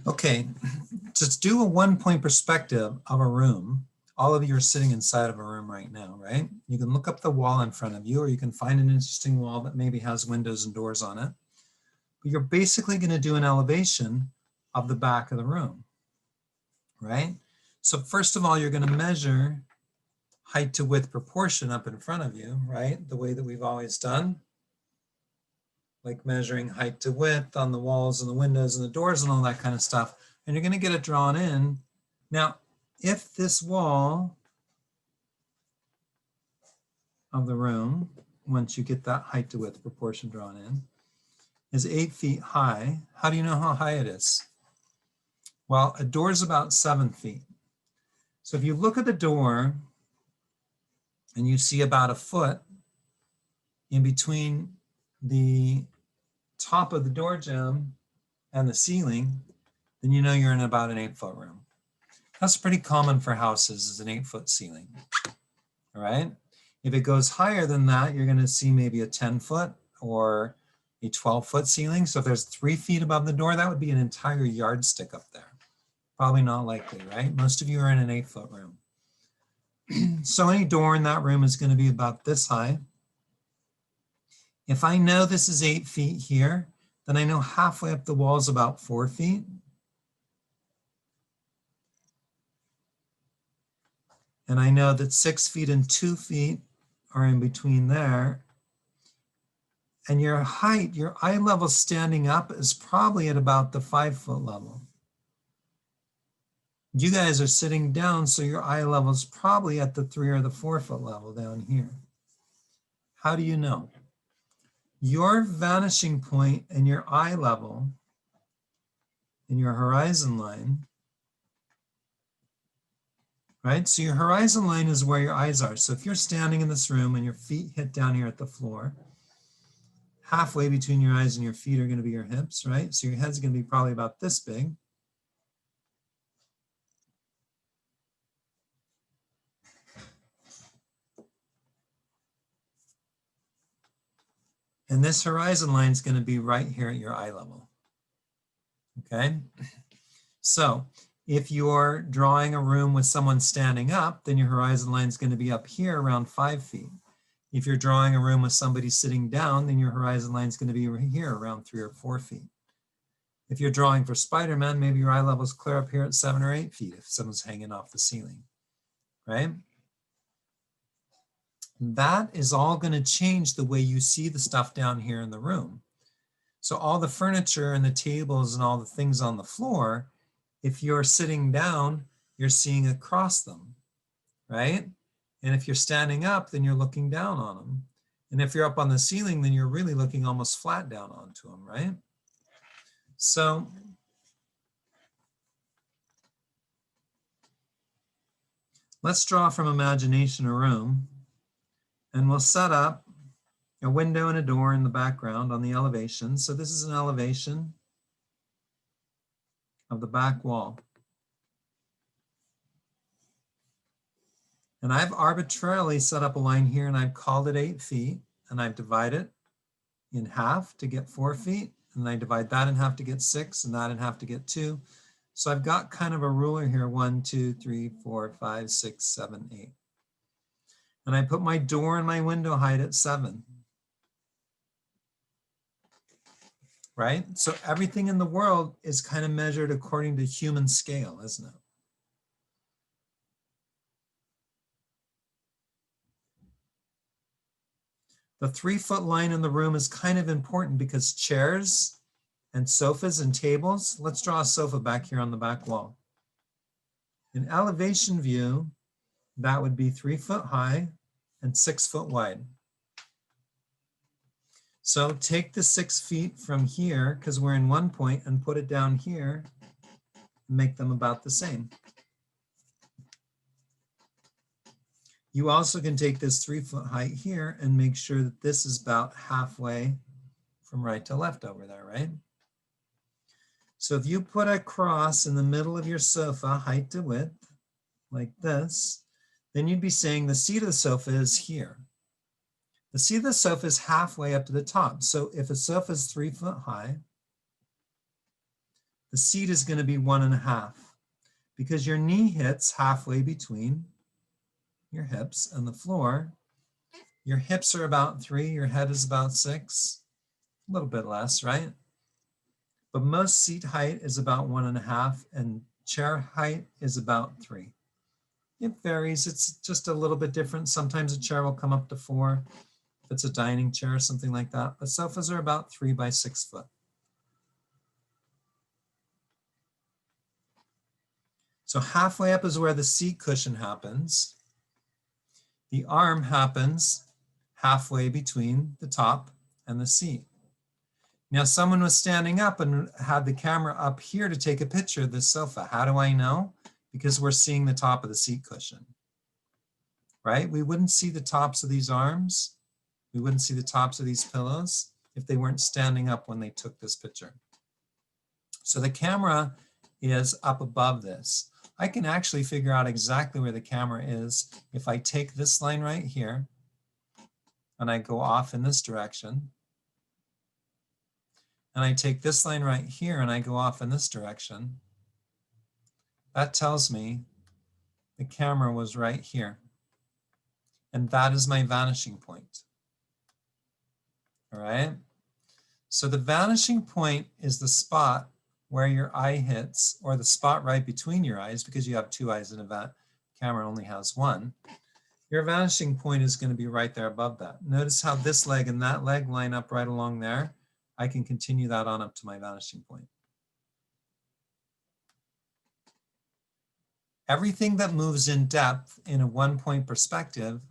Okay, to do a 1-point perspective of a room, all of you are sitting inside of a room right now, right? You can look up the wall in front of you, or you can find an interesting wall that maybe has windows and doors on it. But you're basically going to do an elevation of the back of the room, right? So first of all, you're going to measure height to width proportion up in front of you, right? The way that we've always done, like measuring height to width on the walls and the windows and the doors and all that kind of stuff. And you're going to get it drawn in. Now, if this wall of the room, once you get that height to width proportion drawn in, is 8 feet high, how do you know how high it is? Well, a door is about 7 feet. So if you look at the door and you see about a foot in between the top of the door jamb and the ceiling, then you know you're in about an 8-foot room. That's pretty common for houses, is an 8-foot ceiling, all right? If it goes higher than that, you're gonna see maybe a 10-foot or a 12-foot ceiling. So if there's 3 feet above the door, that would be an entire yardstick up there. Probably not likely, right? Most of you are in an 8-foot room. So any door in that room is gonna be about this high. If I know this is 8 feet here, then I know halfway up the wall is about 4 feet. And I know that 6 feet and 2 feet are in between there. And your height, your eye level standing up is probably at about the 5-foot level. You guys are sitting down, so your eye level is probably at the 3 or the 4-foot level down here. How do you know? Your vanishing point and your eye level and your horizon line, right? So your horizon line is where your eyes are. So if you're standing in this room and your feet hit down here at the floor, halfway between your eyes and your feet are going to be your hips, right? So your head's going to be probably about this big. And this horizon line is going to be right here at your eye level. Okay? So if you're drawing a room with someone standing up, then your horizon line is going to be up here around 5 feet. If you're drawing a room with somebody sitting down, then your horizon line is going to be right here around 3 or 4 feet. If you're drawing for Spider-Man, maybe your eye level is clear up here at 7 or 8 feet if someone's hanging off the ceiling, right? That is all going to change the way you see the stuff down here in the room. So all the furniture and the tables and all the things on the floor, if you're sitting down, you're seeing across them, right? And if you're standing up, then you're looking down on them. And if you're up on the ceiling, then you're really looking almost flat down onto them, right? So let's draw from imagination a room, and we'll set up a window and a door in the background on the elevation. So this is an elevation of the back wall. And I've arbitrarily set up a line here and I've called it 8 feet, and I've divided it in half to get 4 feet. And I divide that in half to get 6 and that in half to get 2. So I've got kind of a ruler here, 1, 2, 3, 4, 5, 6, 7, 8. And I put my door and my window height at 7. Right? So everything in the world is kind of measured according to human scale, isn't it? The 3-foot line in the room is kind of important because chairs and sofas and tables, let's draw a sofa back here on the back wall. In elevation view, that would be 3 foot high and 6 foot wide. So take the 6 feet from here, because we're in one point, and put it down here and make them about the same. You also can take this 3-foot height here and make sure that this is about halfway from right to left over there, right? So if you put a cross in the middle of your sofa, height to width, like this, then you'd be saying the seat of the sofa is here. The seat of the sofa is halfway up to the top. So if a sofa is 3 foot high, the seat is going to be 1.5 because your knee hits halfway between your hips and the floor. Your hips are about 3, your head is about 6, a little bit less, right? But most seat height is about 1.5 and chair height is about 3. It varies, it's just a little bit different. Sometimes a chair will come up to 4, if it's a dining chair or something like that. But sofas are about 3 by 6 foot. So halfway up is where the seat cushion happens. The arm happens halfway between the top and the seat. Now someone was standing up and had the camera up here to take a picture of this sofa. How do I know? Because we're seeing the top of the seat cushion, right? We wouldn't see the tops of these arms. We wouldn't see the tops of these pillows if they weren't standing up when they took this picture. So the camera is up above this. I can actually figure out exactly where the camera is if I take this line right here and I go off in this direction. And I take this line right here and I go off in this direction. That tells me the camera was right here. And that is my vanishing point. All right? So the vanishing point is the spot where your eye hits, or the spot right between your eyes, because you have 2 eyes and a camera only has 1. Your vanishing point is going to be right there above that. Notice how this leg and that leg line up right along there. I can continue that on up to my vanishing point. Everything that moves in depth in a 1-point perspective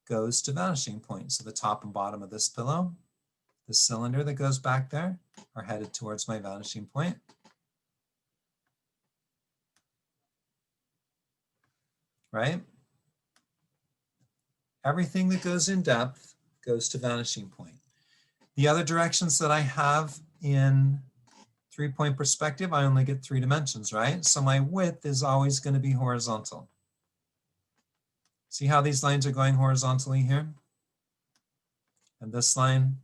goes to vanishing point. So the top and bottom of this pillow, the cylinder that goes back there, are headed towards my vanishing point. Right? Everything that goes in depth goes to vanishing point. The other directions that I have in 3-point perspective, I only get 3 dimensions, right? So my width is always going to be horizontal. See how these lines are going horizontally here? And this line,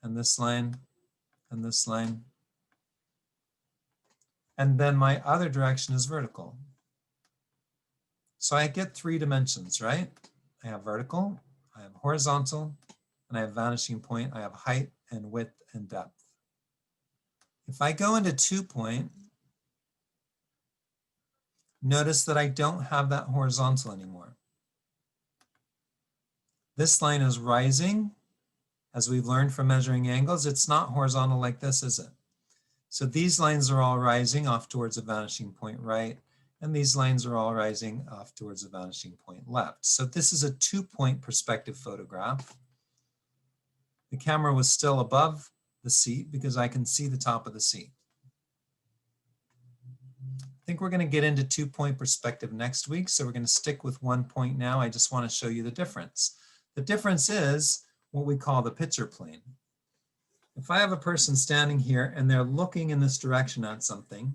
and this line, and this line. And then my other direction is vertical. So I get 3 dimensions, right? I have vertical, I have horizontal, and I have vanishing point. I have height and width and depth. If I go into 2-point, notice that I don't have that horizontal anymore. This line is rising. As we've learned from measuring angles, it's not horizontal like this, is it? So these lines are all rising off towards a vanishing point right, and these lines are all rising off towards a vanishing point left. So this is a 2-point perspective photograph. The camera was still above the seat because I can see the top of the seat. I think we're going to get into 2-point perspective next week, so we're going to stick with 1 point now. I just want to show you the difference. The difference is what we call the picture plane. If I have a person standing here and they're looking in this direction at something,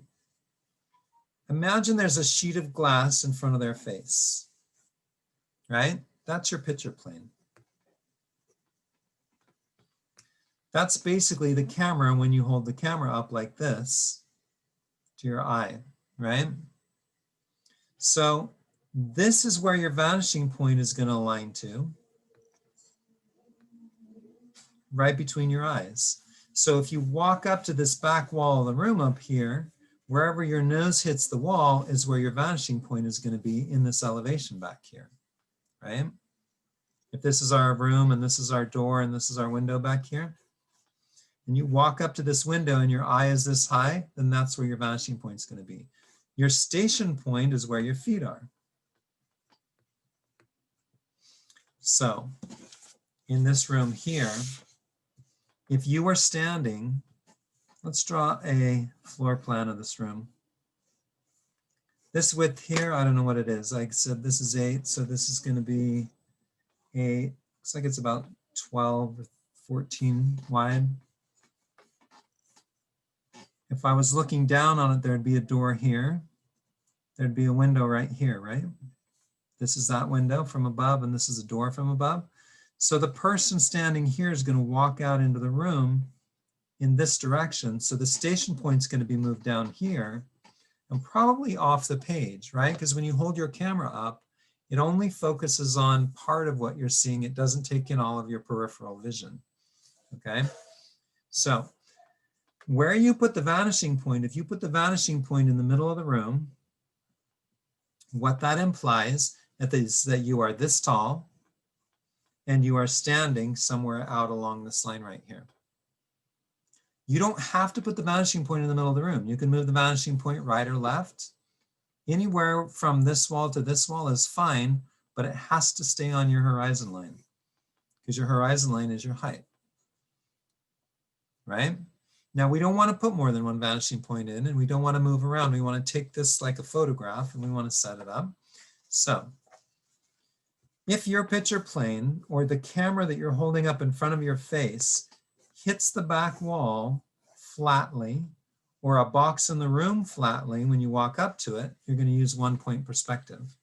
imagine there's a sheet of glass in front of their face, right? That's your picture plane. That's basically the camera when you hold the camera up like this to your eye, right? So this is where your vanishing point is going to align to, right between your eyes. So if you walk up to this back wall of the room up here, wherever your nose hits the wall is where your vanishing point is going to be in this elevation back here, right? If this is our room and this is our door and this is our window back here, and you walk up to this window and your eye is this high, then that's where your vanishing point is going to be. Your station point is where your feet are. So in this room here, if you were standing, let's draw a floor plan of this room. This width here, I don't know what it is. Like I said, this is 8, so this is going to be 8. Looks like it's about 12 or 14 wide. If I was looking down on it, there'd be a door here. There'd be a window right here, right? This is that window from above, and this is a door from above. So the person standing here is going to walk out into the room in this direction. So the station point's going to be moved down here and probably off the page, right? Because when you hold your camera up, it only focuses on part of what you're seeing. It doesn't take in all of your peripheral vision, okay? So where you put the vanishing point, if you put the vanishing point in the middle of the room, what that implies is that you are this tall and you are standing somewhere out along this line right here. You don't have to put the vanishing point in the middle of the room. You can move the vanishing point right or left. Anywhere from this wall to this wall is fine, but it has to stay on your horizon line because your horizon line is your height, right? Now we don't want to put more than one vanishing point in, and we don't want to move around. We want to take this like a photograph and we want to set it up. So if your picture plane or the camera that you're holding up in front of your face hits the back wall flatly, or a box in the room flatly when you walk up to it, you're going to use 1 point perspective.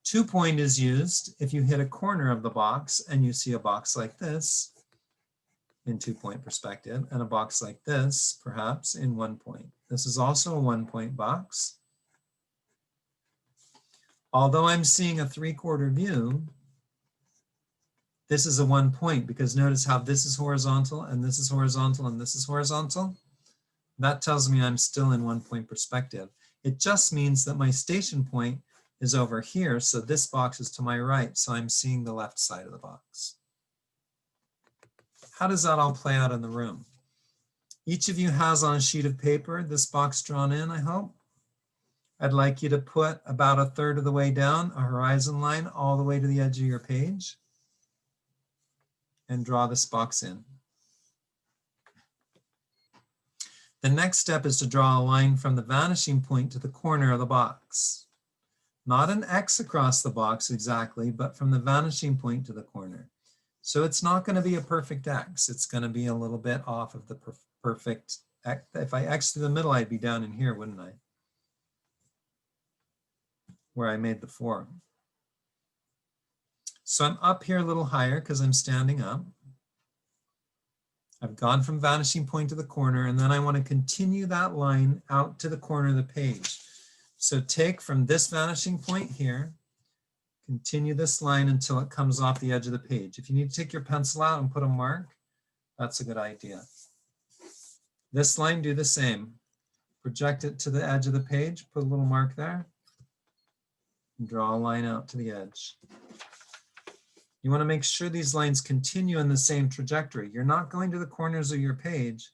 2 point is used if you hit a corner of the box and you see a box like this in 2 point perspective, and a box like this, perhaps, in 1 point. This is also a 1 point box. Although I'm seeing a 3/4 view, this is a 1 point because notice how this is horizontal and this is horizontal and this is horizontal. That tells me I'm still in 1 point perspective. It just means that my station point is over here, so this box is to my right, so I'm seeing the left side of the box. How does that all play out in the room? Each of you has on a sheet of paper this box drawn in, I hope. I'd like you to put about 1/3 of the way down a horizon line all the way to the edge of your page and draw this box in. The next step is to draw a line from the vanishing point to the corner of the box. Not an X across the box exactly, but from the vanishing point to the corner. So it's not going to be a perfect X. It's going to be a little bit off of the perfect X. If I X to the middle, I'd be down in here, wouldn't I? Where I made the 4. So I'm up here a little higher because I'm standing up. I've gone from vanishing point to the corner, and then I want to continue that line out to the corner of the page. So take from this vanishing point here, continue this line until it comes off the edge of the page. If you need to take your pencil out and put a mark, that's a good idea. This line, do the same. Project it to the edge of the page, put a little mark there, and draw a line out to the edge. You want to make sure these lines continue in the same trajectory. You're not going to the corners of your page.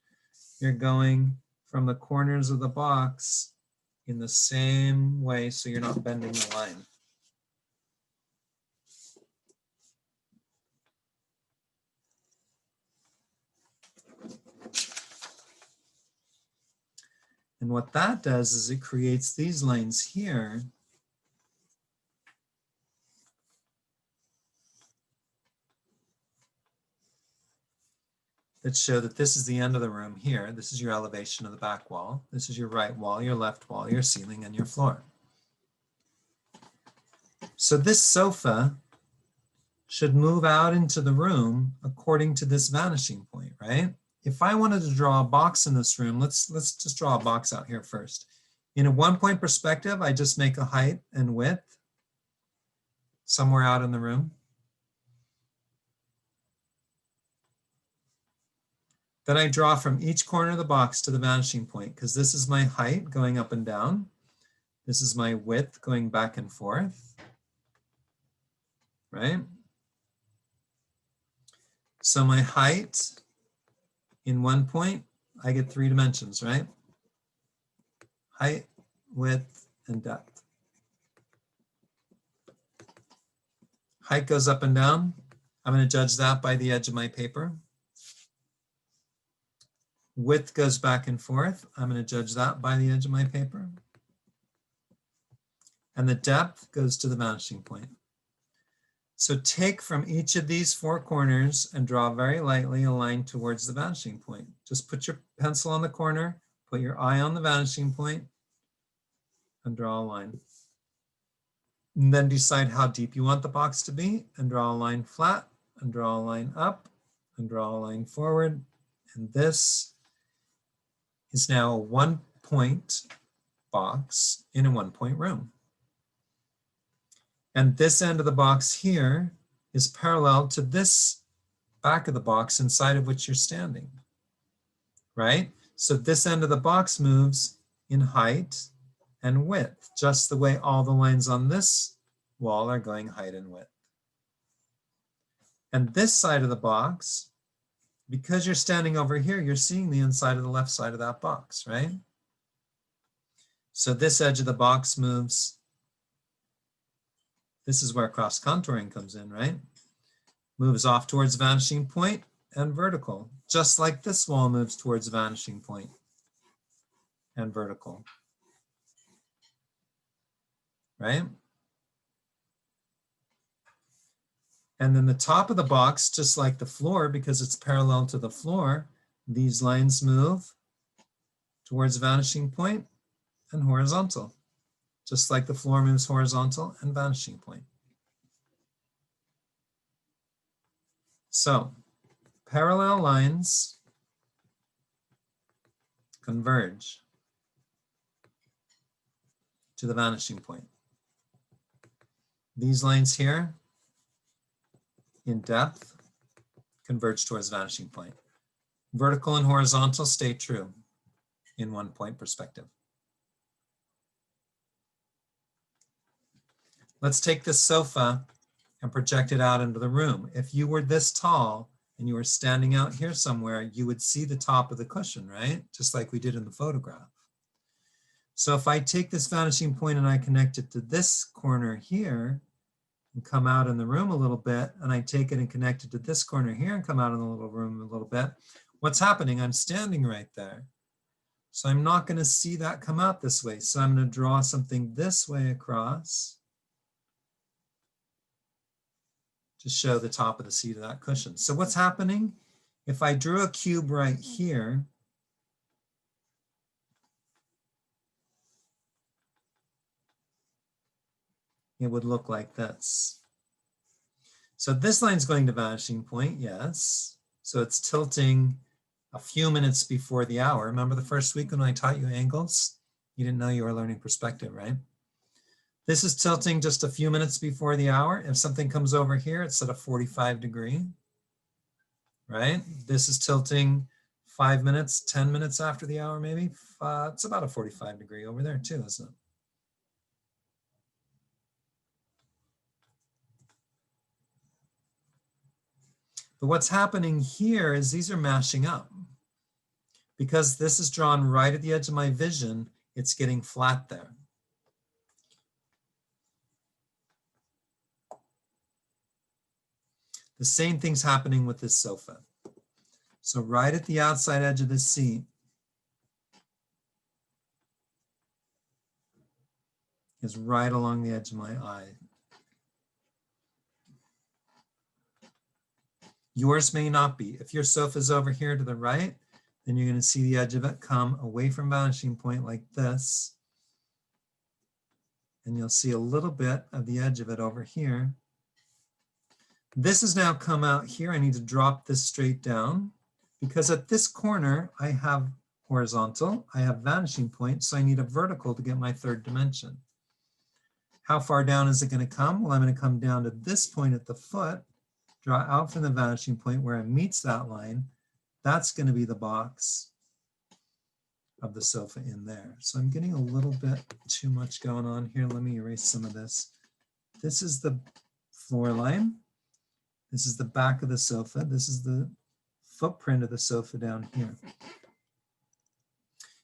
You're going from the corners of the box in the same way, so you're not bending the line. And what that does is it creates these lines here that show that this is the end of the room here. This is your elevation of the back wall. This is your right wall, your left wall, your ceiling, and your floor. So this sofa should move out into the room according to this vanishing point, right? If I wanted to draw a box in this room, let's just draw a box out here first. In a 1 point perspective, I just make a height and width somewhere out in the room. Then I draw from each corner of the box to the vanishing point, because this is my height going up and down. This is my width going back and forth, right? So my height in 1 point, I get 3 dimensions, right? Height, width, and depth. Height goes up and down. I'm going to judge that by the edge of my paper. Width goes back and forth. I'm going to judge that by the edge of my paper. And the depth goes to the vanishing point. So take from each of these 4 corners and draw very lightly a line towards the vanishing point. Just put your pencil on the corner, put your eye on the vanishing point, and draw a line. And then decide how deep you want the box to be, and draw a line flat, and draw a line up, and draw a line forward, And this is now a 1-point box in a 1-point room. And this end of the box here is parallel to this back of the box inside of which you're standing, right? So this end of the box moves in height and width, just the way all the lines on this wall are going height and width. And this side of the box, because you're standing over here, you're seeing the inside of the left side of that box, right? So this edge of the box moves. This is where cross contouring comes in, right? Moves off towards vanishing point and vertical, just like this wall moves towards vanishing point and vertical, right? And then the top of the box, just like the floor, because it's parallel to the floor, these lines move towards vanishing point and horizontal, just like the floor moves horizontal and vanishing point. So parallel lines converge to the vanishing point. These lines here in depth converge towards vanishing point. Vertical and horizontal stay true in 1-point perspective. Let's take this sofa and project it out into the room. If you were this tall and you were standing out here somewhere, you would see the top of the cushion, right? Just like we did in the photograph. So if I take this vanishing point and I connect it to this corner here and come out in the room a little bit, and I take it and connect it to this corner here and come out in the little room a little bit, what's happening? I'm standing right there. So I'm not going to see that come out this way. So I'm going to draw something this way across to show the top of the seat of that cushion. So what's happening? If I drew a cube right here, it would look like this. So this line's going to vanishing point, yes. So it's tilting a few minutes before the hour. Remember the first week when I taught you angles? You didn't know you were learning perspective, right? This is tilting just a few minutes before the hour. If something comes over here, it's at a 45-degree, right? This is tilting 5 minutes, 10 minutes after the hour, maybe. It's about a 45-degree over there too, isn't it? But what's happening here is these are mashing up. Because this is drawn right at the edge of my vision, it's getting flat there. The same thing's happening with this sofa. So right at the outside edge of the seat is right along the edge of my eye. Yours may not be. If your sofa's over here to the right, then you're going to see the edge of it come away from vanishing point like this. And you'll see a little bit of the edge of it over here. This has now come out here. I need to drop this straight down because at this corner, I have horizontal, I have vanishing point, so I need a vertical to get my third dimension. How far down is it going to come? Well, I'm going to come down to this point at the foot, draw out from the vanishing point where it meets that line. That's going to be the box of the sofa in there. So I'm getting a little bit too much going on here. Let me erase some of this. This is the floor line. This is the back of the sofa. This is the footprint of the sofa down here.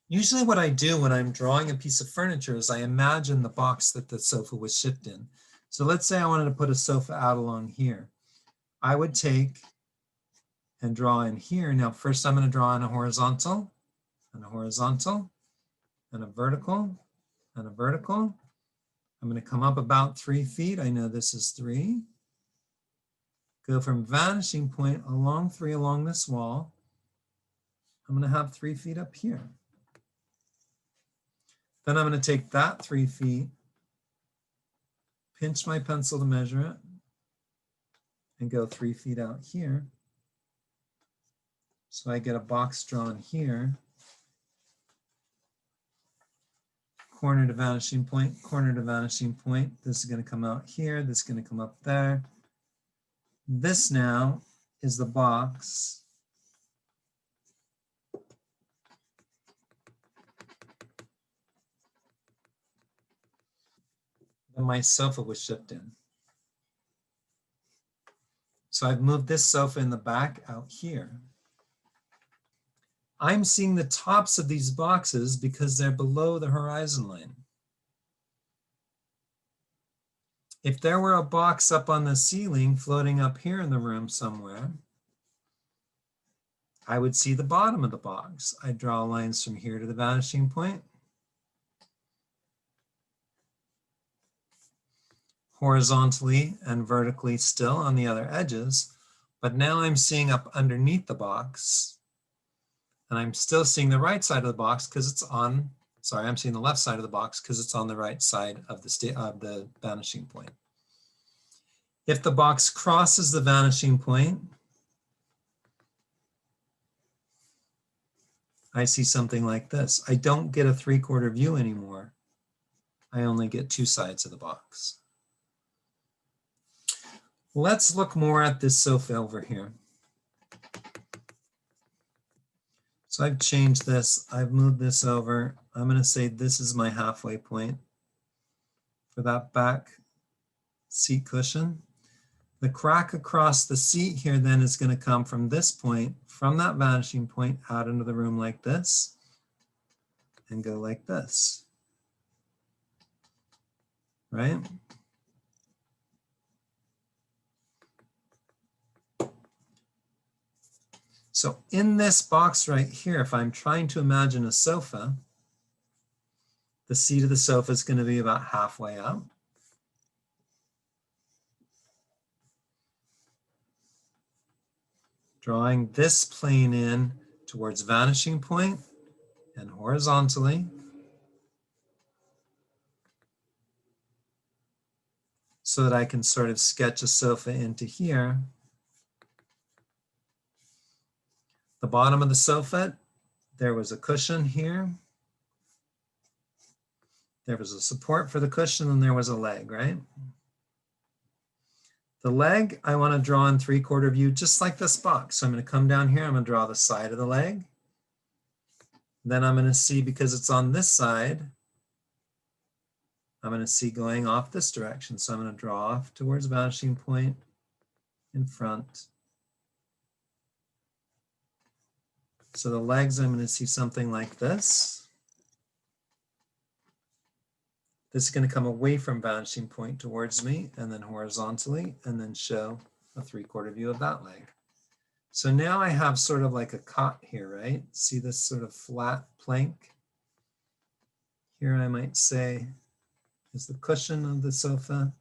Usually what I do when I'm drawing a piece of furniture is I imagine the box that the sofa was shipped in. So let's say I wanted to put a sofa out along here. I would take and draw in here. Now first I'm going to draw in a horizontal, and a horizontal, and a vertical, and a vertical. I'm going to come up about 3 feet. I know this is 3. Go from vanishing point along 3 along this wall. I'm going to have 3 feet up here. Then I'm going to take that 3 feet, pinch my pencil to measure it, and go 3 feet out here. So I get a box drawn here. Corner to vanishing point, corner to vanishing point. This is going to come out here. This is going to come up there. This now is the box that my sofa was shipped in. So I've moved this sofa in the back out here. I'm seeing the tops of these boxes because they're below the horizon line. If there were a box up on the ceiling floating up here in the room somewhere, I would see the bottom of the box. I'd draw lines from here to the vanishing point. Horizontally and vertically still on the other edges, but now I'm seeing up underneath the box, and I'm still seeing the right side of the box because it's on, sorry, I'm seeing the left side of the box because it's on the right side of the vanishing point. If the box crosses the vanishing point, I see something like this. I don't get a 3/4 view anymore. I only get two sides of the box. Let's look more at this sofa over here. So I've changed this, I've moved this over. I'm going to say this is my halfway point for that back seat cushion. The crack across the seat here then is going to come from this point, from that vanishing point out into the room like this, and go like this, right? So in this box right here, if I'm trying to imagine a sofa, the seat of the sofa is going to be about halfway up. Drawing this plane in towards vanishing point and horizontally. So that I can sort of sketch a sofa into here. The bottom of the sofa, there was a cushion here. There was a support for the cushion and there was a leg, right? The leg, I want to draw in 3/4 view, just like this box. So I'm going to come down here, I'm going to draw the side of the leg. Then I'm going to see, because it's on this side, I'm going to see going off this direction. So I'm going to draw off towards vanishing point in front. So the legs, I'm going to see something like this. This is going to come away from vanishing point towards me and then horizontally and then show a 3/4 view of that leg. So now I have sort of like a cot here, right? See this sort of flat plank? Here I might say is the cushion of the sofa.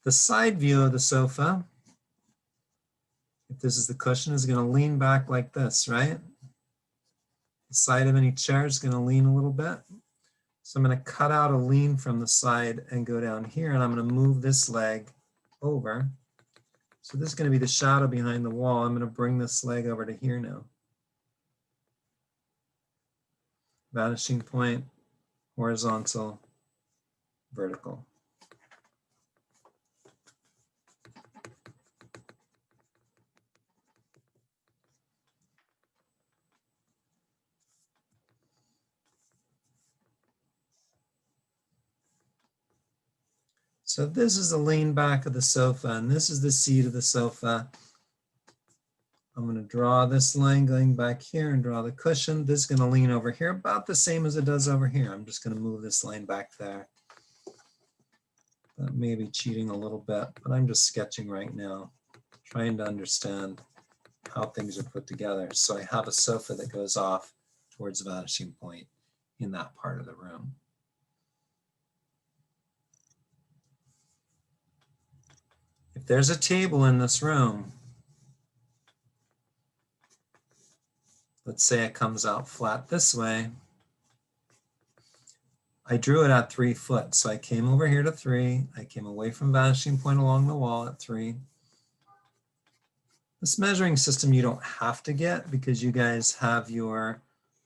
The side view of the sofa, if this is the cushion, is going to lean back like this, right? The side of any chair is going to lean a little bit. So I'm going to cut out a lean from the side and go down here, and I'm going to move this leg over. So this is going to be the shadow behind the wall. I'm going to bring this leg over to here now. Vanishing point, horizontal, vertical. So this is the lean back of the sofa, and this is the seat of the sofa. I'm going to draw this line going back here and draw the cushion. This is going to lean over here about the same as it does over here. I'm just going to move this line back there. That may be cheating a little bit, but I'm just sketching right now, trying to understand how things are put together. So I have a sofa that goes off towards the vanishing point in that part of the room. If there's a table in this room, let's say it comes out flat this way, I drew it at 3 foot. So I came over here to 3, I came away from vanishing point along the wall at 3. This measuring system you don't have to get because you guys have your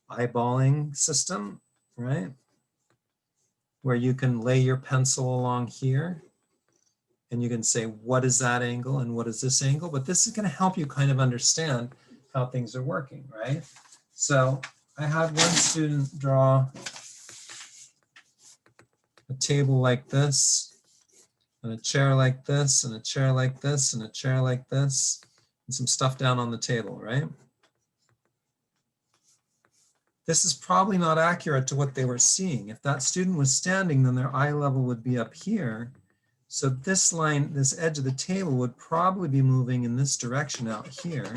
eyeballing system, right? Where you can lay your pencil along here and you can say, what is that angle and what is this angle? But this is going to help you kind of understand how things are working, right? So I had one student draw a table like this, and a chair like this, and a chair like this, and a chair like this, and some stuff down on the table, right? This is probably not accurate to what they were seeing. If that student was standing, then their eye level would be up here. So this line, this edge of the table would probably be moving in this direction out here.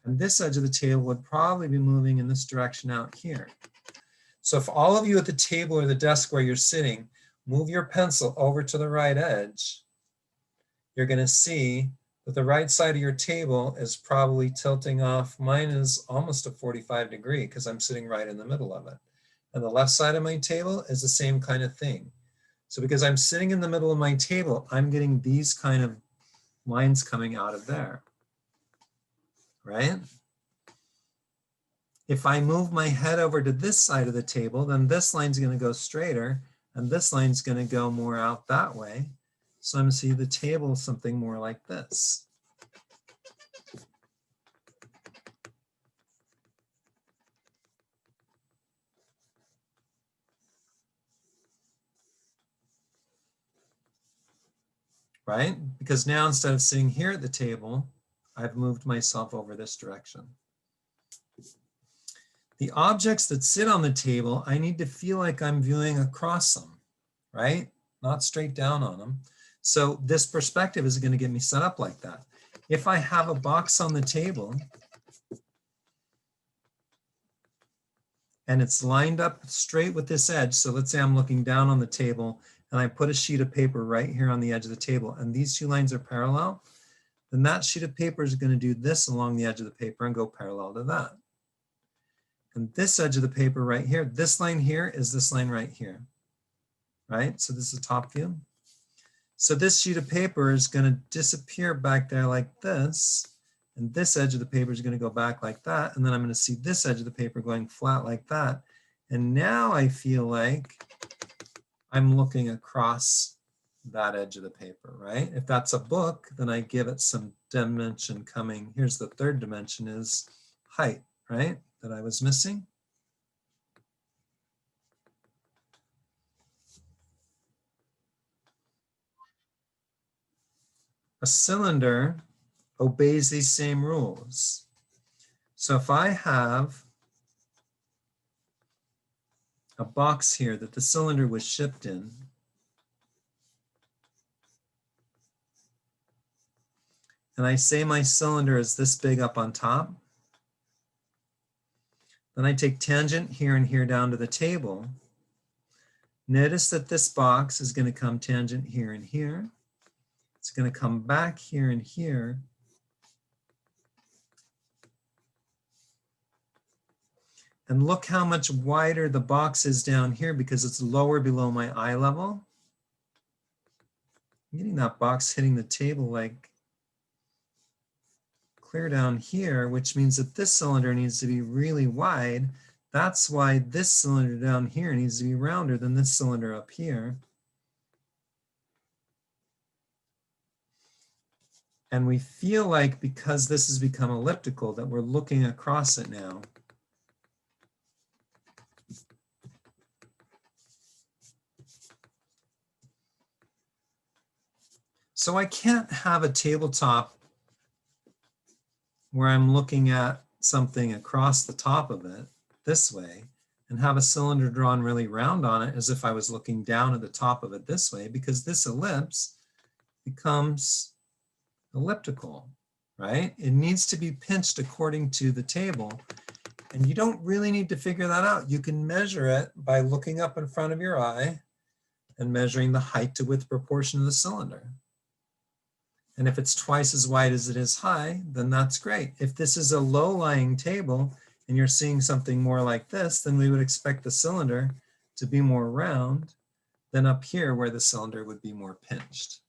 And this edge of the table would probably be moving in this direction out here. So if all of you at the table or the desk where you're sitting, move your pencil over to the right edge, you're going to see that the right side of your table is probably tilting off. Mine is almost a 45 degree because I'm sitting right in the middle of it. And the left side of my table is the same kind of thing. So because I'm sitting in the middle of my table, I'm getting these kind of lines coming out of there, right? If I move my head over to this side of the table, then this line's going to go straighter and this line's going to go more out that way. So I'm going to see the table something more like this. Right? Because now instead of sitting here at the table, I've moved myself over this direction. The objects that sit on the table, I need to feel like I'm viewing across them, right? Not straight down on them. So this perspective is going to get me set up like that. If I have a box on the table and it's lined up straight with this edge, so let's say I'm looking down on the table and I put a sheet of paper right here on the edge of the table and these two lines are parallel, then that sheet of paper is going to do this along the edge of the paper and go parallel to that. And this edge of the paper right here, this line here is this line right here, right? So this is a top view. So this sheet of paper is going to disappear back there like this. And this edge of the paper is going to go back like that. And then I'm going to see this edge of the paper going flat like that. And now I feel like I'm looking across that edge of the paper, right? If that's a book, then I give it some dimension coming. Here's the third dimension is height, right? That I was missing. A cylinder obeys these same rules. So if I have a box here that the cylinder was shipped in, and I say my cylinder is this big up on top, then I take tangent here and here down to the table. Notice that this box is going to come tangent here and here. It's going to come back here and here. And look how much wider the box is down here because it's lower below my eye level. I'm getting that box hitting the table like clear down here, which means that this cylinder needs to be really wide. That's why this cylinder down here needs to be rounder than this cylinder up here. And we feel like because this has become elliptical that we're looking across it now. So I can't have a tabletop where I'm looking at something across the top of it this way and have a cylinder drawn really round on it as if I was looking down at the top of it this way, because this ellipse becomes elliptical, right? It needs to be pinched according to the table. And you don't really need to figure that out. You can measure it by looking up in front of your eye and measuring the height to width proportion of the cylinder. And if it's twice as wide as it is high, then that's great. If this is a low-lying table and you're seeing something more like this, then we would expect the cylinder to be more round than up here where the cylinder would be more pinched.